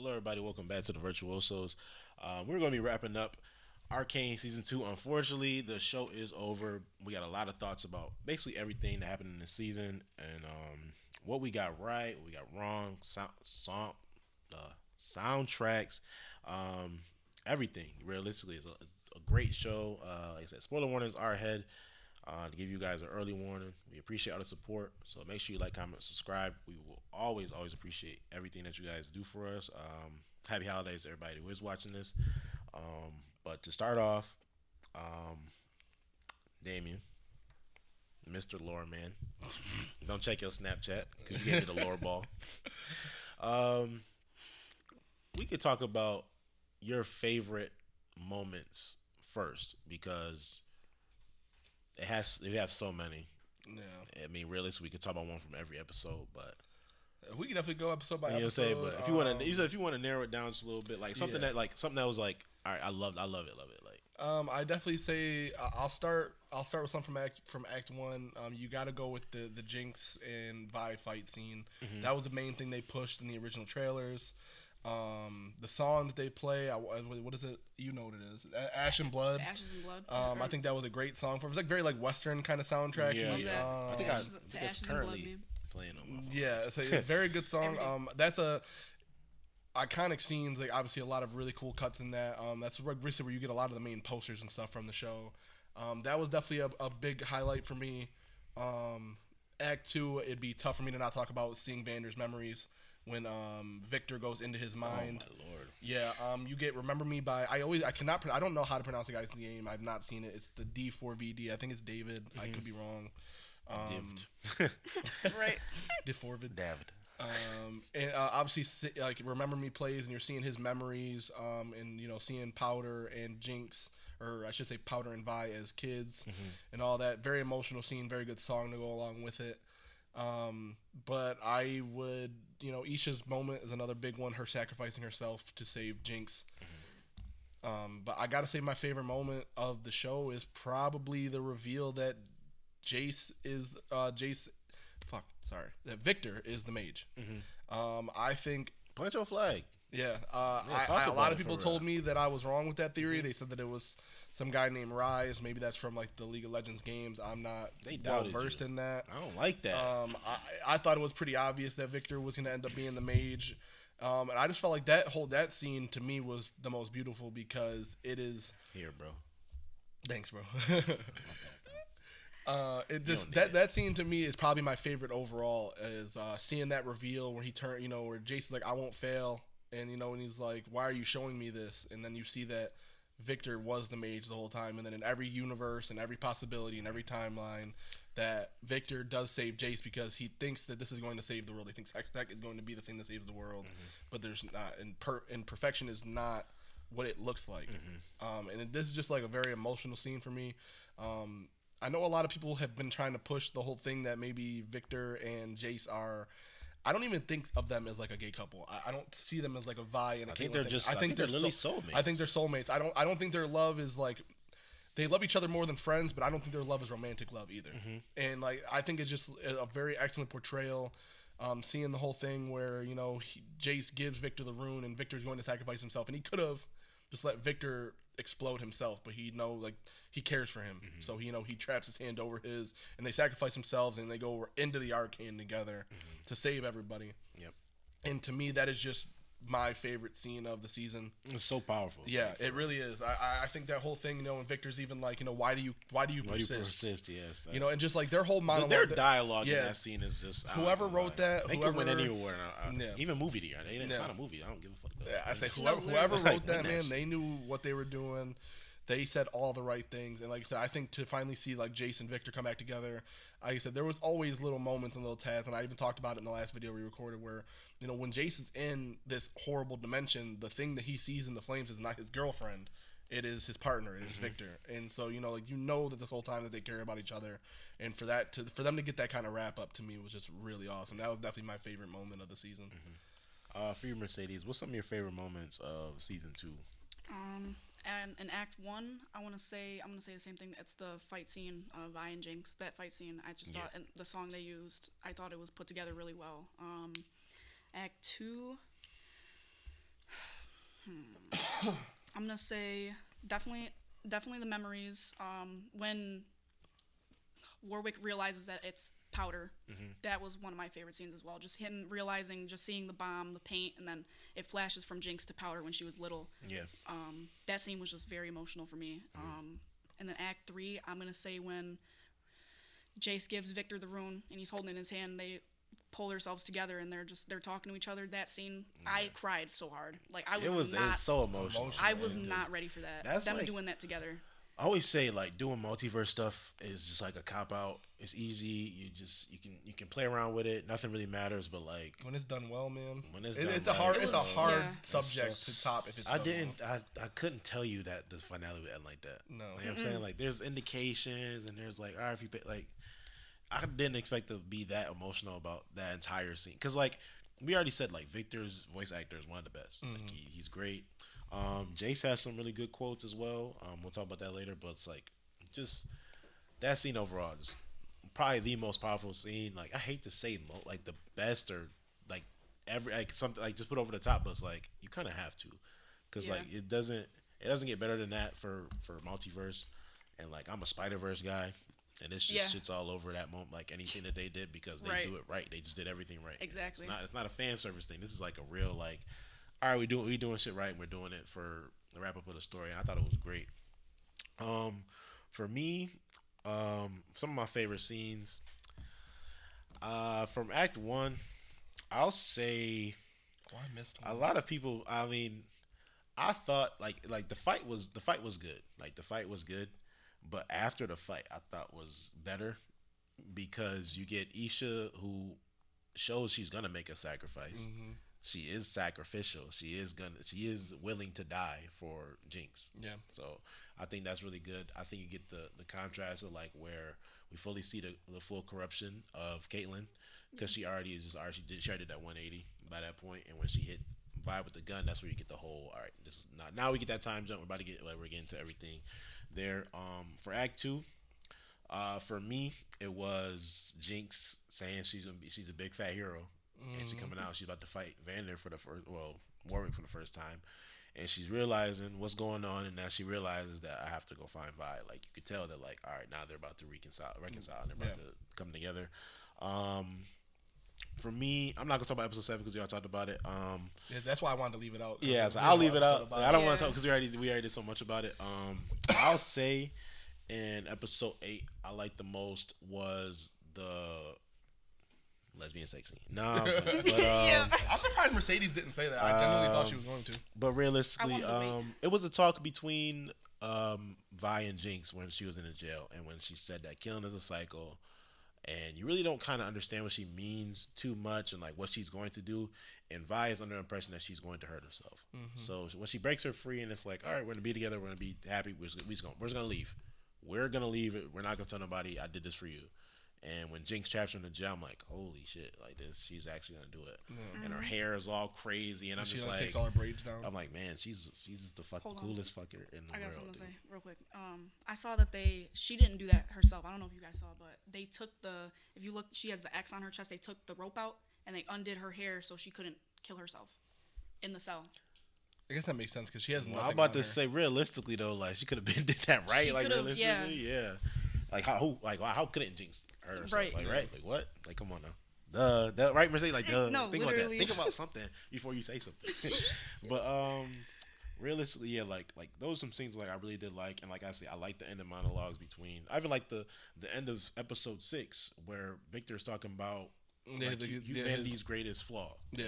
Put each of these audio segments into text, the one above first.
Hello, everybody. Welcome back to the Virtuosos. We're going to be wrapping up Arcane Season 2. Unfortunately, the show is over. We got a lot of thoughts about basically everything that happened in the season and what we got right, what we got wrong, soundtracks, everything. Realistically, it's a great show. Like I said, spoiler warnings are ahead to give you guys an early warning. We appreciate all the support, so make sure you like, comment, subscribe. We will always appreciate everything that you guys do for us. Happy holidays to everybody who is watching this. But to start off, Damian, Mr. Lore Man, don't check your Snapchat because you gave me the lore ball. We could talk about your favorite moments first because we have so many. Yeah. I mean, realistically, we could talk about one from every episode, but we can definitely go episode by you know episode. But if you want to narrow it down just a little bit, like something that was like, all right, I love it. Like, I definitely say I'll start with something from Act 1. You got to go with the 𝗥𝗚𝗓 and Vi fight scene. Mm-hmm. That was the main thing they pushed in the original trailers. The song that they play, what is it? You know what it is? Ashes and Blood. Ashes and Blood. I think that was a great song for it. It was like very like Western kind of soundtrack. Yeah. I think Ashes it's and currently Blood, playing on my phone. Yeah, it's a very good song. That's a iconic scenes. Like obviously a lot of really cool cuts in that. That's where you get a lot of the main posters and stuff from the show. That was definitely a big highlight for me. Act 2, it'd be tough for me to not talk about seeing Vander's memories when Victor goes into his mind. Oh my lord. Yeah, you get Remember Me by I don't know how to pronounce the guy's name. I've not seen it. It's the D4VD. I think it's David. Mm-hmm. I could be wrong. Right. D4VD. David. And obviously like Remember Me plays and you're seeing his memories and you know seeing Powder and 𝗥𝗚𝗓, or I should say Powder and Vi as kids, and all that. Very emotional scene, very good song to go along with it. But I would, you know, Isha's moment is another big one, her sacrificing herself to save 𝗥𝗚𝗓. But I gotta say my favorite moment of the show is probably the reveal that that Victor is the mage. I think Plant your flag. yeah, talk a about lot it of people for told real. me that I was wrong with that theory. They said that it was some guy named Rise. Maybe that's from like the League of Legends games. I'm not They well doubted versed you. in that. I don't like that. I thought it was pretty obvious that Victor was going to end up being the mage. And I just felt like that scene to me was the most beautiful because it is. Here, bro. Thanks, bro. It just that scene to me is probably my favorite overall. Is seeing that reveal where he turned, you know, where Jason's like, "I won't fail," and you know, and he's like, "Why are you showing me this?" And then you see that Victor was the mage the whole time, and then in every universe and every possibility and every timeline, that Victor does save 𝗤𝗓 because he thinks that this is going to save the world. He thinks Hextech is going to be the thing that saves the world, but there's not, and perfection is not what it looks like. And this is just like a very emotional scene for me. I know a lot of people have been trying to push the whole thing that maybe Victor and 𝗤𝗓 are. I don't even think of them as like a gay couple. I don't see them as like a Vi and a I think Caitlyn they're thing. just. I think they're literally soulmates. I think they're soulmates. I don't think their love is like. They love each other more than friends, but I don't think their love is romantic love either. And like I think it's just a very excellent portrayal. Seeing the whole thing where you know 𝗤𝗓 gives Victor the rune and Victor's going to sacrifice himself, and he could have just let Victor explode himself, but he he cares for him, so he traps his hand over his, and they sacrifice themselves and they go into the Arcane together to save everybody. Yep. And to me, that is just my favorite scene of the season. It's so powerful. Yeah, it really is. I think that whole thing, and Victor's even like, why do you persist? Yes. And just like their whole monologue, their dialogue in that scene is just. Whoever wrote that, they could win any award. Yeah. Even movie year. It's not a movie. I don't give a fuck. Yeah, I say whoever wrote that, man, they knew what they were doing. They said all the right things, and like I said, I think to finally see like 𝗤𝗓 and Victor come back together, like I said, there was always little moments and little tads, and I even talked about it in the last video we recorded, where when 𝗤𝗓's in this horrible dimension, the thing that he sees in the flames is not his girlfriend, it is his partner, it is Victor, and so that this whole time that they care about each other, and for them to get that kind of wrap up to me was just really awesome. That was definitely my favorite moment of the season. For you, Mercedes, what's some of your favorite moments of season 2? And in Act 1, I'm gonna say the same thing. It's the fight scene of Vi and 𝗥𝗚𝗓. That fight scene, I just thought, and the song they used, I thought it was put together really well. Act 2, I'm gonna say definitely the memories. When Warwick realizes that it's powder, that was one of my favorite scenes as well. Just him realizing, just seeing the bomb, the paint, and then it flashes from Jinx to powder when she was little. Yeah. That scene was just very emotional for me. And then Act 3, I'm gonna say when Jace gives Victor the rune and he's holding it in his hand, they pull themselves together and they're talking to each other. That scene, I cried so hard. Like it was so emotional. I was not ready for that. That's them like, doing that together. I always say like doing multiverse stuff is just like a cop out. It's easy. You can play around with it. Nothing really matters. But like when it's done well, man. When it's it's done a hard subject to top if it's. I couldn't tell you that the finale would end like that. No, you know what I'm saying, like there's indications and there's like, all right, if you like, I didn't expect to be that emotional about that entire scene because like we already said, like Victor's voice actor is one of the best. Like he's great. Jace has some really good quotes as well. We'll talk about that later, but it's like just that scene overall is probably the most powerful scene. Like I hate to say like the best or like every like something like just put over the top, but it's like you kind of have to because like it doesn't get better than that for multiverse. And like I'm a Spider-Verse guy, and this just shit's all over that moment. Like anything that they did because they do it right. They just did everything right. Exactly. It's not a fan service thing. This is like a real like. All right, we doing shit right. We're doing it for the wrap up of the story. And I thought it was great. For me, some of my favorite scenes from Act 1, I'll say I missed one. A lot of people. I mean, I thought like the fight was good. Like the fight was good, but after the fight, I thought was better because you get Isha who shows she's gonna make a sacrifice. She is sacrificial. She is willing to die for Jinx. Yeah. So I think that's really good. I think you get the contrast of like where we fully see the full corruption of Caitlyn because she already did that 180 by that point, and when she hit Vi with the gun, that's where you get the whole. All right, this is not now we get that time jump. We're getting to everything there. For Act 2. For me, it was Jinx saying she's a big fat hero. And she's coming out. She's about to fight Vander Warwick for the first time, and she's realizing what's going on. And now she realizes that I have to go find Vi. Like you could tell that, like, all right, now they're about to reconcile, and they're about to come together. For me, I'm not gonna talk about episode 7 because we already talked about it. That's why I wanted to leave it out. Yeah, so I'll leave it out. I don't want to talk because we already did so much about it. I'll say in episode 8, I liked the most was the lesbian sex scene. No, but I'm surprised Mercedes didn't say that. I genuinely thought she was going to. But realistically, it was a talk between Vi and Jinx when she was in the jail, and when she said that killing is a cycle, and you really don't kind of understand what she means too much and like what she's going to do. And Vi is under the impression that she's going to hurt herself. So when she breaks her free, and it's like, all right, we're gonna be together, we're gonna be happy, we're just gonna leave. We're gonna leave it. We're not gonna tell nobody I did this for you. And when Jinx traps her in the jail, I'm like, holy shit, like this, she's actually gonna do it. And her hair is all crazy, and I'm just like, takes all her braids down. I'm like, man, she's the coolest fucker in the world. I got something to say real quick. I saw that she didn't do that herself. I don't know if you guys saw, but they took if you look, she has the X on her chest. They took the rope out and they undid her hair so she couldn't kill herself in the cell. I guess that makes sense because she has nothing. I'm about to say, realistically though, like she could have been did that right, like realistically, yeah. Like how couldn't Jinx her herself? Right. Like what? Like come on now. The right Mercedes, like no, think literally. about that. Think about something before you say something. But realistically, yeah, like those are some things like I really did like, and like I say, I like the end of monologues between. I even like the end of episode 6 where Victor's talking about humanity's greatest flaw. Yeah,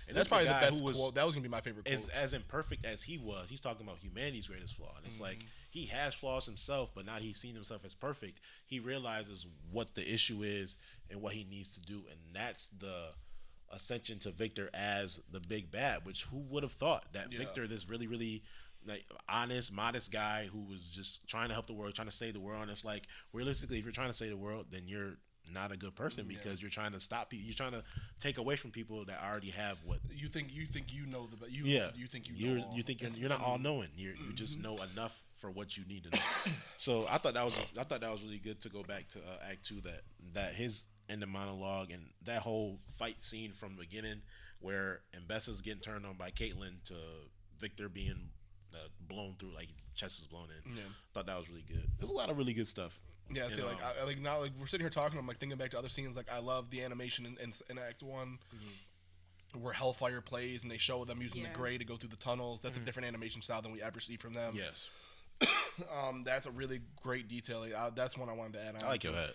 and that's probably the best quote. That was gonna be my favorite quote. As imperfect as he was, he's talking about humanity's greatest flaw, and it's like he has flaws himself, but now he's seen himself as perfect. He realizes what the issue is and what he needs to do, and that's the ascension to Victor as the big bad. Which who would have thought that Victor, this really, really like honest, modest guy who was just trying to help the world, trying to save the world. And it's like realistically, if you're trying to save the world, then you're not a good person because you're trying to stop people. You're trying to take away from people that already have what you think you know the you think you're not all knowing. You just know enough for what you need to know. So I thought that was really good to go back to Act 2 that his end of monologue and that whole fight scene from the beginning where Mbessa's getting turned on by Caitlyn to Victor being blown through, like chest is blown in. Yeah. Thought that was really good. There's a lot of really good stuff. Yeah, see, like now, like we're sitting here talking, I'm like thinking back to other scenes. Like I love the animation in Act 1, where Hellfire plays and they show them using the gray to go through the tunnels. That's a different animation style than we ever see from them. Yes. That's a really great detail. Like, that's one I wanted to add on. I like your head.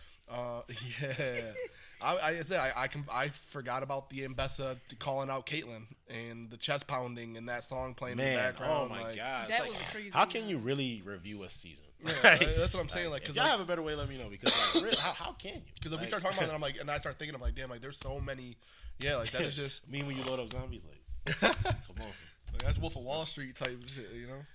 Yeah. I forgot about the Mbessa calling out Caitlyn and the chest pounding and that song playing in the background. Oh my god, that was crazy. How can you really review a season? Yeah, that's what I'm saying. Like, if y'all have a better way, let me know. Because like, really, how can you? Because if we start talking about it, I'm like, and I start thinking, I'm like, damn, like there's so many. Yeah, like that is just me when you load up zombies, like come on. Like, that's Wolf of Wall Street type shit, you know.